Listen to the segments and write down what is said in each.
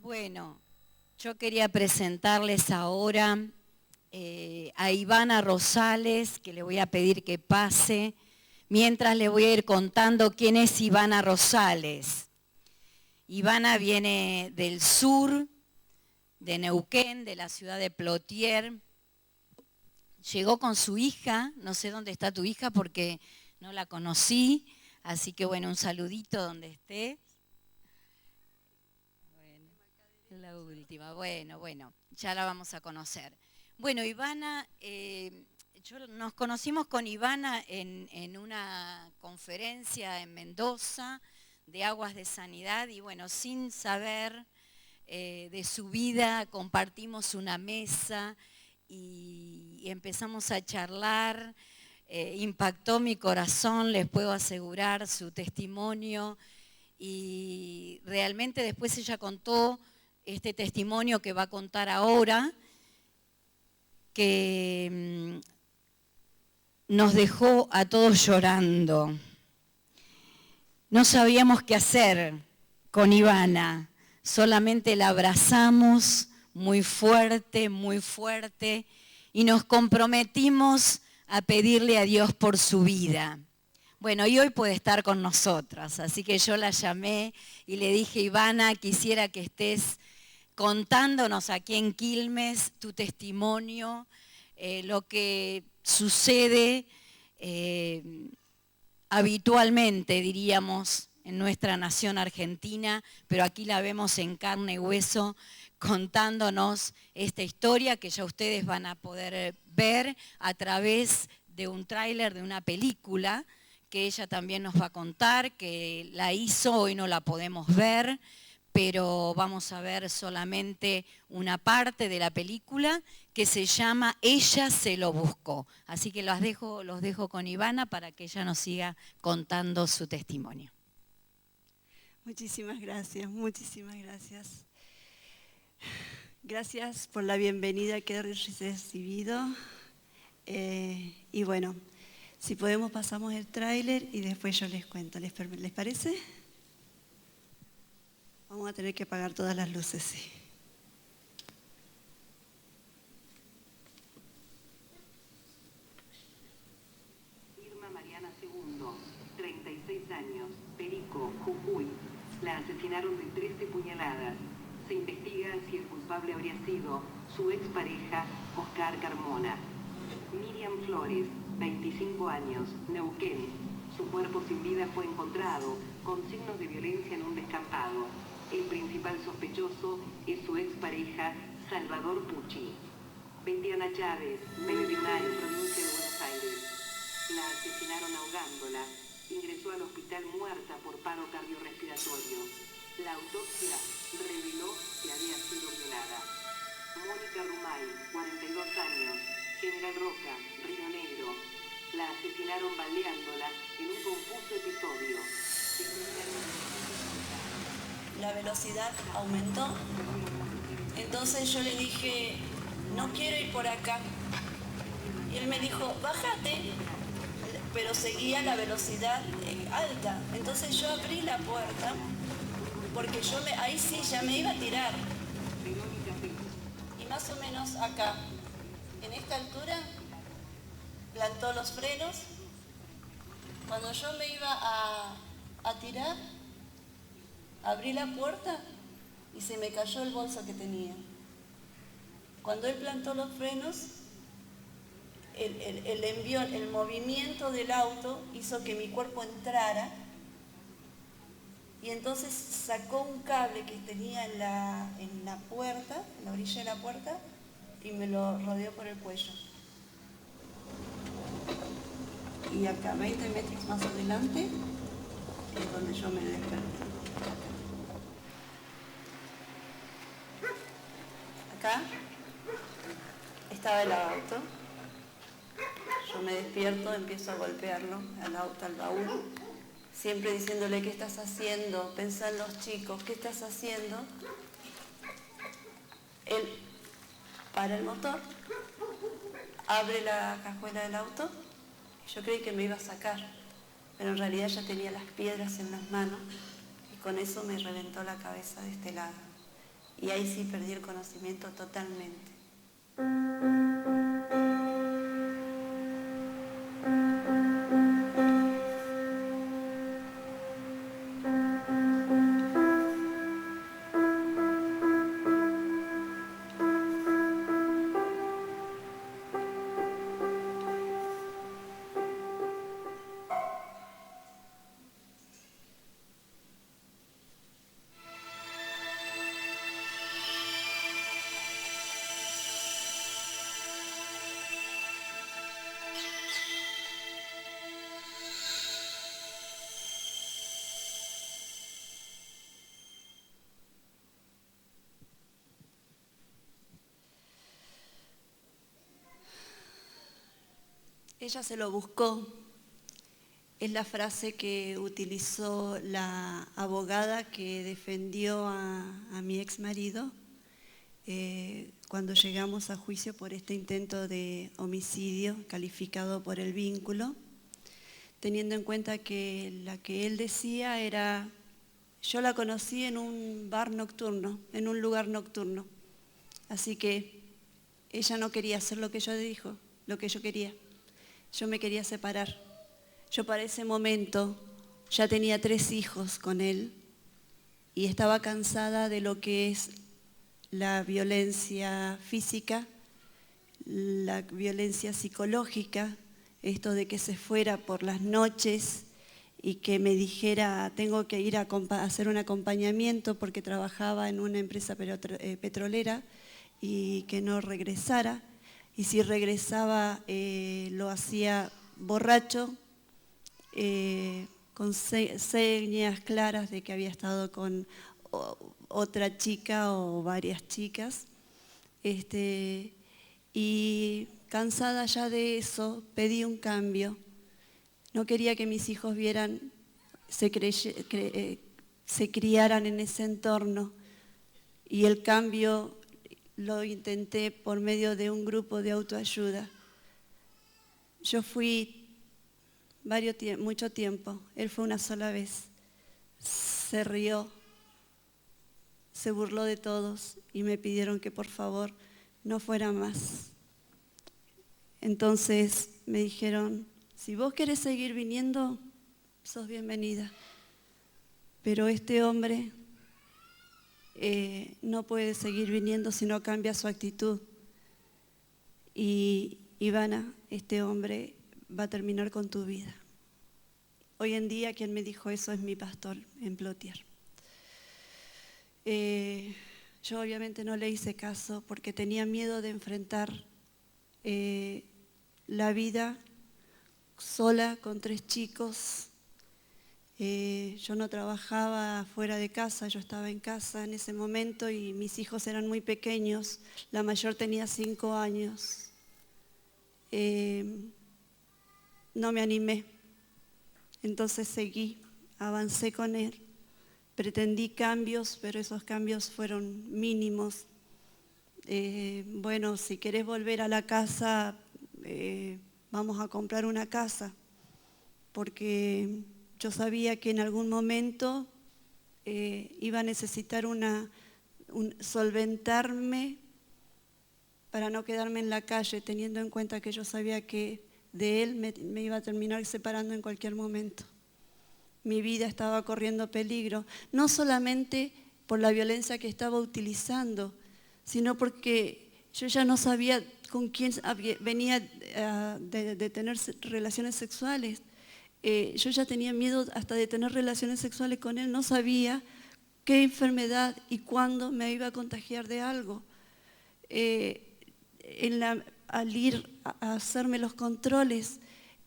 Bueno, yo quería presentarles ahora a Ivana Rosales, que le voy a pedir que pase, mientras le voy a ir contando quién es Ivana Rosales. Ivana viene del sur, de Neuquén, de la ciudad de Plotier. Llegó con su hija, no sé dónde está tu hija porque no la conocí, así que bueno, un saludito donde esté. La última, bueno, ya la vamos a conocer. Bueno, Ivana, nos conocimos con Ivana en una conferencia en Mendoza de Aguas de Sanidad y bueno, sin saber de su vida, compartimos una mesa y empezamos a charlar. Impactó mi corazón, les puedo asegurar, su testimonio, y realmente después ella contó este testimonio que va a contar ahora, que nos dejó a todos llorando. No sabíamos qué hacer con Ivana, solamente la abrazamos muy fuerte, y nos comprometimos a pedirle a Dios por su vida. Bueno, y hoy puede estar con nosotras, así que yo la llamé y le dije, Ivana, quisiera que estés contándonos aquí en Quilmes tu testimonio, lo que sucede habitualmente, diríamos, en nuestra nación argentina, pero aquí la vemos en carne y hueso, contándonos esta historia que ya ustedes van a poder ver a través de un tráiler de una película que ella también nos va a contar, que la hizo, hoy no la podemos ver, pero vamos a ver solamente una parte de la película que se llama Ella se lo buscó. Así que los dejo con Ivana para que ella nos siga contando su testimonio. Muchísimas gracias, muchísimas gracias. Gracias por la bienvenida que he recibido. Y bueno, si podemos pasamos el tráiler y después yo les cuento. ¿Les parece? Vamos a tener que apagar todas las luces, sí. Irma Mariana II, 36 años, Perico, Jujuy. La asesinaron de 13 puñaladas. Se investiga si el culpable habría sido su expareja, Oscar Carmona. Miriam Flores, 25 años, Neuquén. Su cuerpo sin vida fue encontrado con signos de violencia en un descampado. El principal sospechoso es su expareja, Salvador Pucci. Betiana Chávez, 21 años, provincia de Buenos Aires. La asesinaron ahogándola. Ingresó al hospital muerta por paro cardiorrespiratorio. La autopsia reveló que había sido violada. Mónica Rumay, 42 años, General Roca, Río Negro. La asesinaron baleándola en un confuso episodio. La velocidad aumentó, entonces yo le dije, no quiero ir por acá. Y él me dijo, bájate, pero seguía la velocidad alta. Entonces yo abrí la puerta, porque ahí sí ya me iba a tirar. Y más o menos acá, en esta altura, plantó los frenos. Cuando yo me iba a tirar, abrí la puerta y se me cayó el bolso que tenía. Cuando él plantó los frenos, el movimiento del auto hizo que mi cuerpo entrara y entonces sacó un cable que tenía en la puerta, en la orilla de la puerta, y me lo rodeó por el cuello. Y acá, 20 metros más adelante, es donde yo me desperté. Acá estaba el auto. Yo me despierto, empiezo a golpearlo, al auto, al baúl, siempre diciéndole, ¿qué estás haciendo? Pensá en los chicos, ¿qué estás haciendo? Él para el motor, abre la cajuela del auto, y yo creí que me iba a sacar, pero en realidad ya tenía las piedras en las manos, y con eso me reventó la cabeza de este lado. y ahí sí perdí el conocimiento totalmente. Ella se lo buscó, es la frase que utilizó la abogada que defendió a mi ex marido cuando llegamos a juicio por este intento de homicidio calificado por el vínculo, teniendo en cuenta que la que él decía era, yo la conocí en un bar nocturno, en un lugar nocturno, así que ella no quería hacer lo que yo dijo, lo que yo quería. Yo me quería separar. Yo para ese momento ya tenía 3 hijos con él y estaba cansada de lo que es la violencia física, la violencia psicológica, esto de que se fuera por las noches y que me dijera tengo que ir a hacer un acompañamiento porque trabajaba en una empresa petrolera y que no regresara. Y si regresaba lo hacía borracho, con señas claras de que había estado con otra chica o varias chicas. Y cansada ya de eso, pedí un cambio. No quería que mis hijos se criaran en ese entorno. Y el cambio lo intenté por medio de un grupo de autoayuda. Yo fui mucho tiempo, él fue una sola vez. Se rió, se burló de todos y me pidieron que por favor no fuera más. Entonces me dijeron, si vos querés seguir viniendo, sos bienvenida. Pero este hombre no puede seguir viniendo si no cambia su actitud. Y Ivana, este hombre va a terminar con tu vida. Hoy en día quien me dijo eso es mi pastor en Plotier. Yo obviamente no le hice caso porque tenía miedo de enfrentar la vida sola con 3 chicos. Yo no trabajaba fuera de casa, yo estaba en casa en ese momento y mis hijos eran muy pequeños, la mayor tenía 5 años. No me animé, entonces seguí, avancé con él, pretendí cambios, pero esos cambios fueron mínimos. Bueno, si querés volver a la casa, vamos a comprar una casa, porque yo sabía que en algún momento iba a necesitar solventarme para no quedarme en la calle, teniendo en cuenta que yo sabía que de él me iba a terminar separando en cualquier momento. Mi vida estaba corriendo peligro, no solamente por la violencia que estaba utilizando, sino porque yo ya no sabía con quién venía de tener relaciones sexuales. Yo ya tenía miedo hasta de tener relaciones sexuales con él, no sabía qué enfermedad y cuándo me iba a contagiar de algo. Al ir a hacerme los controles,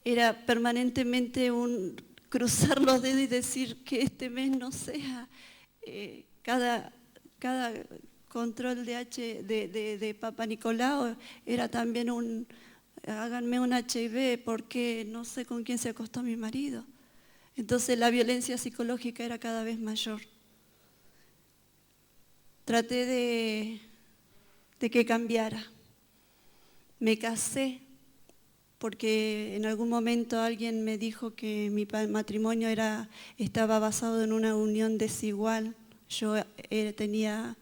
era permanentemente un cruzar los dedos y decir que este mes no sea. Cada control de Papa Nicolau era también háganme un HIV porque no sé con quién se acostó mi marido. Entonces la violencia psicológica era cada vez mayor. Traté de que cambiara. Me casé porque en algún momento alguien me dijo que mi matrimonio estaba basado en una unión desigual. Yo tenía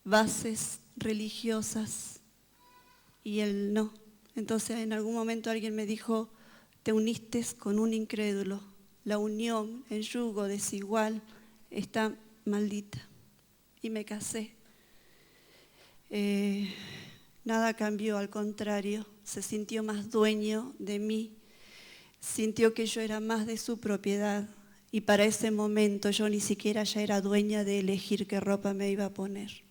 bases religiosas y él no. Entonces en algún momento alguien me dijo, te uniste con un incrédulo, la unión en yugo desigual está maldita. Y me casé. Nada cambió, al contrario, se sintió más dueño de mí, sintió que yo era más de su propiedad y para ese momento yo ni siquiera ya era dueña de elegir qué ropa me iba a poner.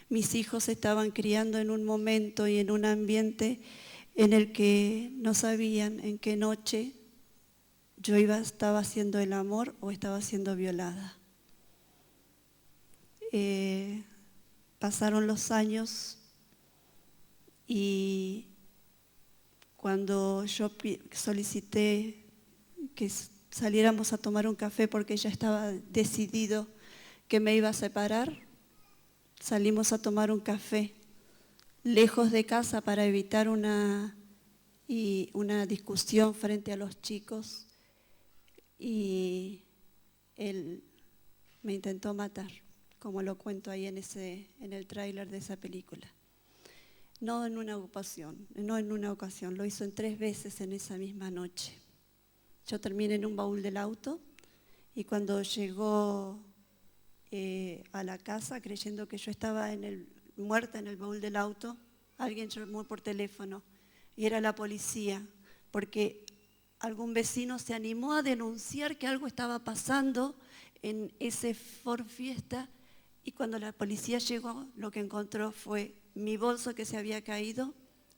Mis hijos se estaban criando en un momento y en un ambiente en el que no sabían en qué noche yo estaba haciendo el amor o estaba siendo violada. Pasaron los años y cuando yo solicité que saliéramos a tomar un café porque ya estaba decidido que me iba a separar, salimos a tomar un café lejos de casa para evitar una discusión frente a los chicos y él me intentó matar, como lo cuento ahí en el tráiler de esa película. No en una ocasión, lo hizo en 3 veces en esa misma noche. Yo terminé en un baúl del auto y cuando llegó a la casa, creyendo que yo estaba muerta en el baúl del auto, alguien llamó por teléfono y era la policía, porque algún vecino se animó a denunciar que algo estaba pasando en ese Ford Fiesta y cuando la policía llegó, lo que encontró fue mi bolso que se había caído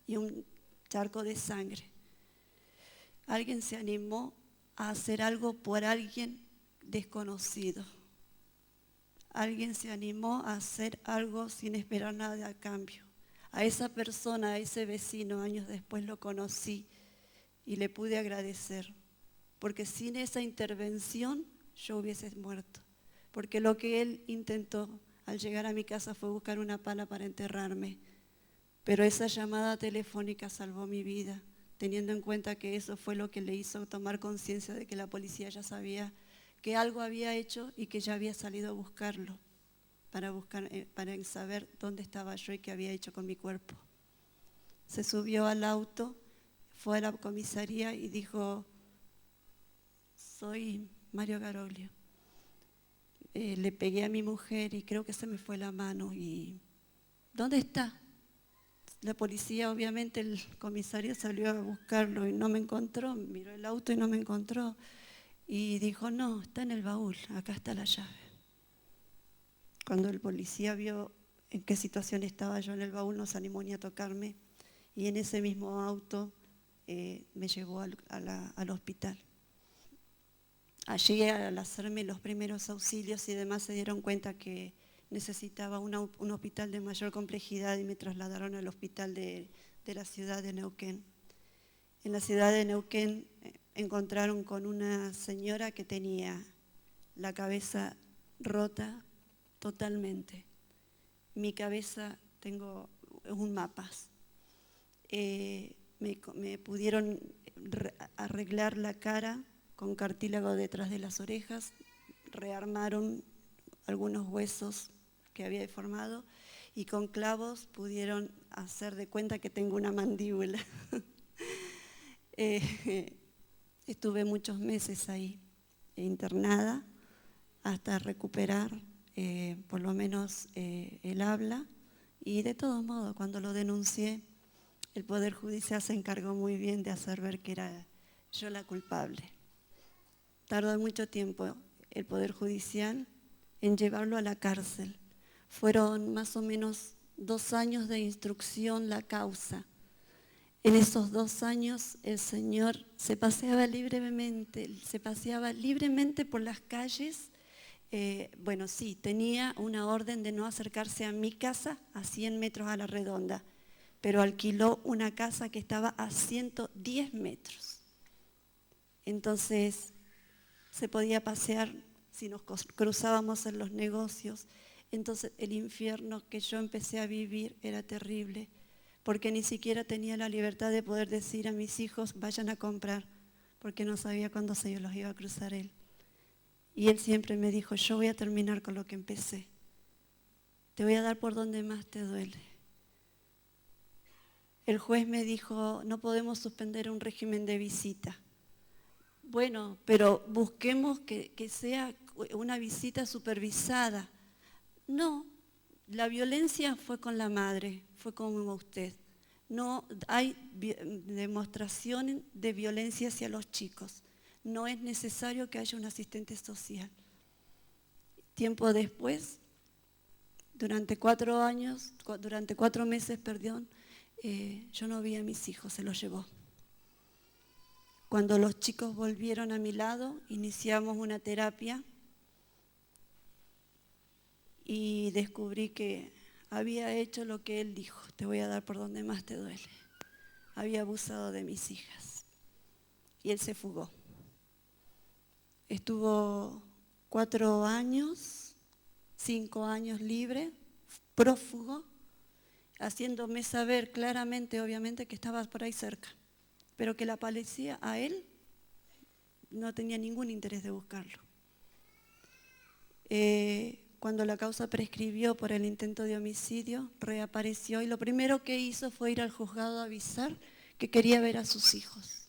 y un charco de sangre. Alguien se animó a hacer algo por alguien desconocido. Alguien se animó a hacer algo sin esperar nada a cambio. A esa persona, a ese vecino, años después lo conocí y le pude agradecer. Porque sin esa intervención yo hubiese muerto. Porque lo que él intentó al llegar a mi casa fue buscar una pala para enterrarme. Pero esa llamada telefónica salvó mi vida, teniendo en cuenta que eso fue lo que le hizo tomar conciencia de que la policía ya sabía que algo había hecho y que ya había salido a buscarlo, para saber dónde estaba yo y qué había hecho con mi cuerpo. Se subió al auto, fue a la comisaría y dijo, soy Mario Garoglio. Le pegué a mi mujer y creo que se me fue la mano y ¿dónde está? La policía, obviamente el comisario salió a buscarlo y no me encontró, miró el auto y no me encontró y dijo, no, está en el baúl, acá está la llave. Cuando el policía vio en qué situación estaba yo en el baúl, no se animó ni a tocarme y en ese mismo auto me llevó al hospital. Allí, al hacerme los primeros auxilios y demás, se dieron cuenta que necesitaba un hospital de mayor complejidad y me trasladaron al hospital de la ciudad de Neuquén. En la ciudad de Neuquén encontraron con una señora que tenía la cabeza rota totalmente. Mi cabeza tengo un mapas. Me pudieron arreglar la cara con cartílago detrás de las orejas, rearmaron algunos huesos que había deformado y con clavos pudieron hacer de cuenta que tengo una mandíbula. Estuve muchos meses ahí, internada, hasta recuperar por lo menos el habla y de todos modos cuando lo denuncié, el Poder Judicial se encargó muy bien de hacer ver que era yo la culpable. Tardó mucho tiempo el Poder Judicial en llevarlo a la cárcel. Fueron más o menos 2 años de instrucción la causa. En esos 2 años el señor se paseaba libremente por las calles. Bueno, sí, tenía una orden de no acercarse a mi casa a 100 metros a la redonda, pero alquiló una casa que estaba a 110 metros. Entonces se podía pasear si nos cruzábamos en los negocios. Entonces el infierno que yo empecé a vivir era terrible, porque ni siquiera tenía la libertad de poder decir a mis hijos, vayan a comprar, porque no sabía cuándo se los iba a cruzar él. Y él siempre me dijo, yo voy a terminar con lo que empecé. te voy a dar por donde más te duele. El juez me dijo, no podemos suspender un régimen de visita. Bueno, pero busquemos que sea una visita supervisada. No, la violencia fue con la madre, fue como usted. No hay demostración de violencia hacia los chicos. No es necesario que haya un asistente social. Tiempo después, durante 4 meses, yo no vi a mis hijos, se los llevó. Cuando los chicos volvieron a mi lado, iniciamos una terapia y descubrí que había hecho lo que él dijo, te voy a dar por donde más te duele. Había abusado de mis hijas y él se fugó. Estuvo 4 años, 5 años libre, prófugo, haciéndome saber claramente, obviamente, que estaba por ahí cerca, pero que la policía a él no tenía ningún interés de buscarlo. Cuando la causa prescribió por el intento de homicidio, reapareció y lo primero que hizo fue ir al juzgado a avisar que quería ver a sus hijos.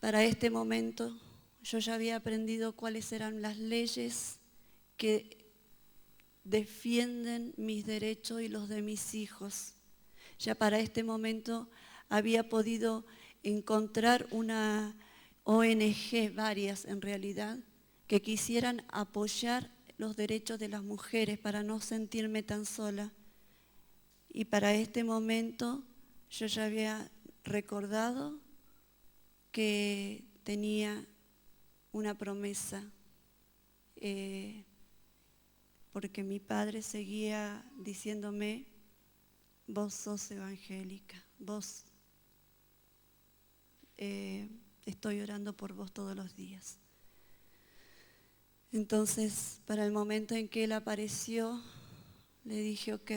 Para este momento yo ya había aprendido cuáles eran las leyes que defienden mis derechos y los de mis hijos. Ya para este momento había podido encontrar una ONG, varias en realidad, que quisieran apoyar los derechos de las mujeres para no sentirme tan sola. Y para este momento yo ya había recordado que tenía una promesa, porque mi padre seguía diciéndome, vos sos evangélica, vos, estoy orando por vos todos los días. Entonces, para el momento en que él apareció, le dije, ok,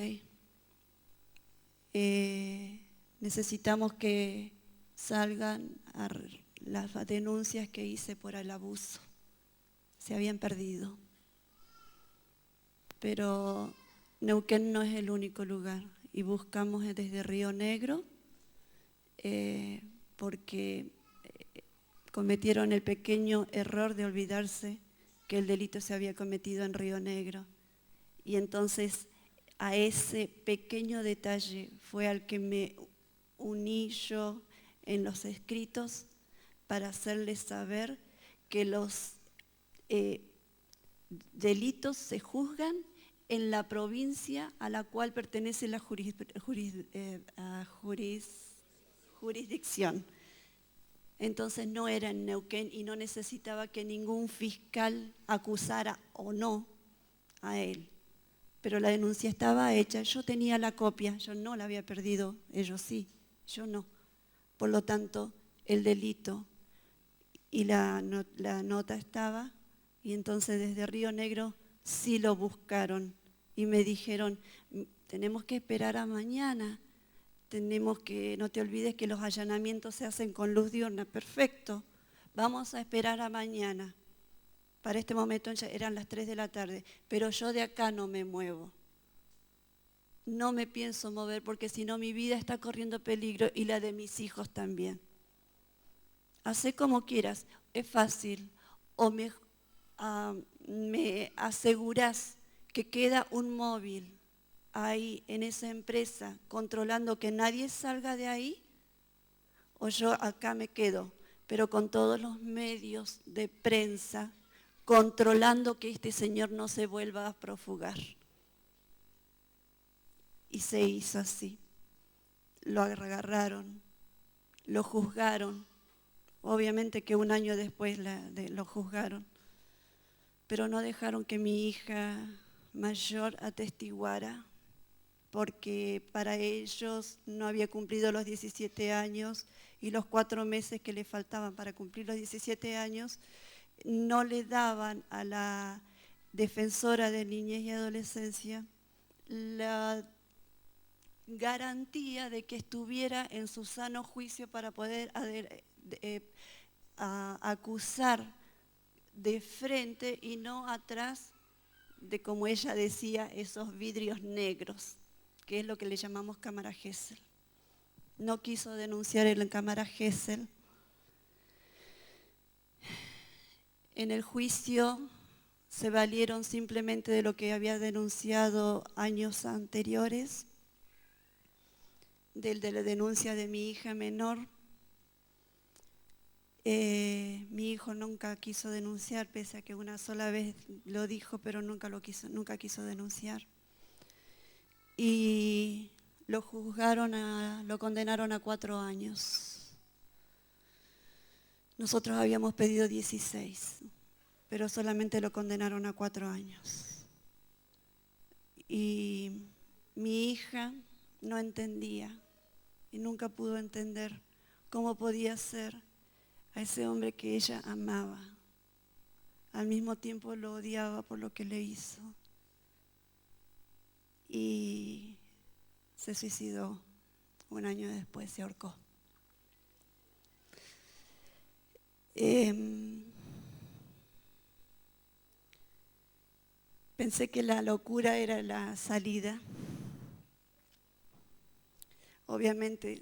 necesitamos que salgan las denuncias que hice por el abuso. Se habían perdido. Pero Neuquén no es el único lugar y buscamos desde Río Negro porque cometieron el pequeño error de olvidarse que el delito se había cometido en Río Negro. Y entonces a ese pequeño detalle fue al que me uní yo en los escritos para hacerles saber que los delitos se juzgan en la provincia a la cual pertenece la jurisdicción. Entonces no era en Neuquén y no necesitaba que ningún fiscal acusara o no a él. Pero la denuncia estaba hecha, yo tenía la copia, yo no la había perdido, ellos sí, yo no. Por lo tanto, el delito y la nota estaba, y entonces desde Río Negro sí lo buscaron y me dijeron, tenemos que esperar a mañana. No te olvides que los allanamientos se hacen con luz diurna. Perfecto, vamos a esperar a mañana. Para este momento ya eran las 3 de la tarde, pero yo de acá no me muevo. No me pienso mover porque si no mi vida está corriendo peligro y la de mis hijos también. Hacé como quieras, es fácil. O me asegurás que queda un móvil ahí en esa empresa controlando que nadie salga de ahí, o yo acá me quedo, pero con todos los medios de prensa controlando que este señor no se vuelva a profugar. Y se hizo así. Lo agarraron, lo juzgaron. Obviamente que un año después lo juzgaron, pero no dejaron que mi hija mayor atestiguara, porque para ellos no había cumplido los 17 años y los 4 meses que le faltaban para cumplir los 17 años no le daban a la defensora de niñez y adolescencia la garantía de que estuviera en su sano juicio para poder acusar de frente y no atrás de, como ella decía, esos vidrios negros, que es lo que le llamamos cámara Gesell. No quiso denunciar en la cámara Gesell. En el juicio se valieron simplemente de lo que había denunciado años anteriores, de la denuncia de mi hija menor. Mi hijo nunca quiso denunciar, pese a que una sola vez lo dijo, pero nunca quiso denunciar. Y lo condenaron a 4 años. Nosotros habíamos pedido 16, pero solamente lo condenaron a 4 años. Y mi hija no entendía y nunca pudo entender cómo podía ser a ese hombre que ella amaba. Al mismo tiempo lo odiaba por lo que le hizo. Y se suicidó. 1 año después se ahorcó. Pensé que la locura era la salida. Obviamente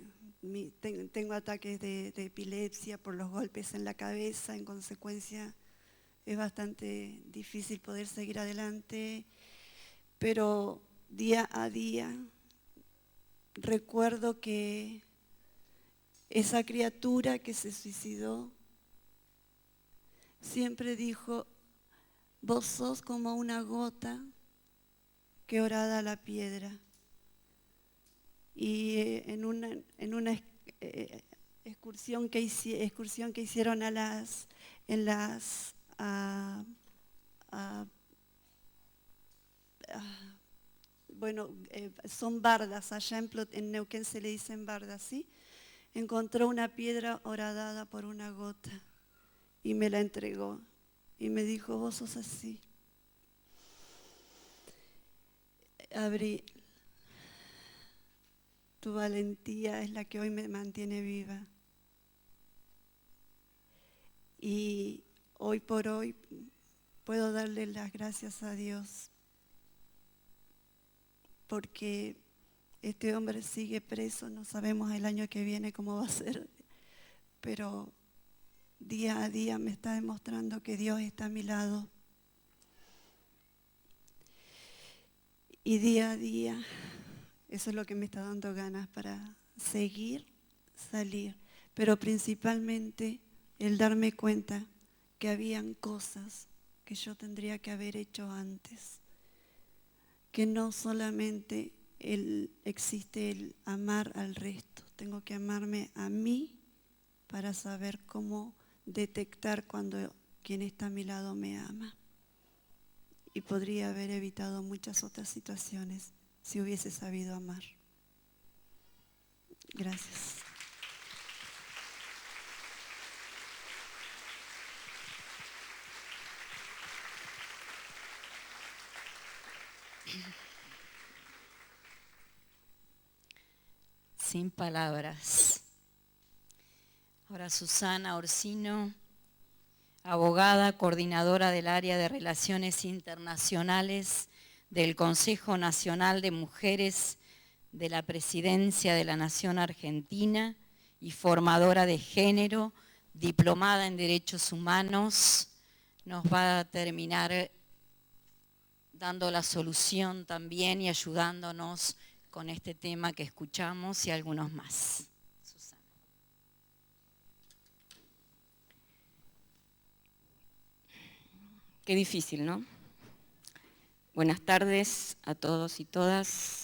tengo ataques de epilepsia por los golpes en la cabeza, en consecuencia es bastante difícil poder seguir adelante, pero día a día recuerdo que esa criatura que se suicidó siempre dijo: vos sos como una gota que horada la piedra. Y en una excursión que hicieron son bardas, allá en Neuquén se le dicen bardas, ¿sí? Encontró una piedra horadada por una gota y me la entregó y me dijo: vos sos así. Abrí. Tu valentía es la que hoy me mantiene viva. Y hoy por hoy puedo darle las gracias a Dios, porque este hombre sigue preso, no sabemos el año que viene cómo va a ser, pero día a día me está demostrando que Dios está a mi lado. Y día a día, eso es lo que me está dando ganas para seguir, salir, pero principalmente el darme cuenta que habían cosas que yo tendría que haber hecho antes, que no solamente existe el amar al resto, tengo que amarme a mí para saber cómo detectar cuando quien está a mi lado me ama. Y podría haber evitado muchas otras situaciones si hubiese sabido amar. Gracias. Sin palabras. Ahora Susana Orsino, abogada, coordinadora del área de Relaciones Internacionales del Consejo Nacional de Mujeres de la Presidencia de la Nación Argentina y formadora de género, diplomada en Derechos Humanos, nos va a terminar dando la solución también y ayudándonos con este tema que escuchamos y algunos más. Susana. Qué difícil, ¿no? Buenas tardes a todos y todas.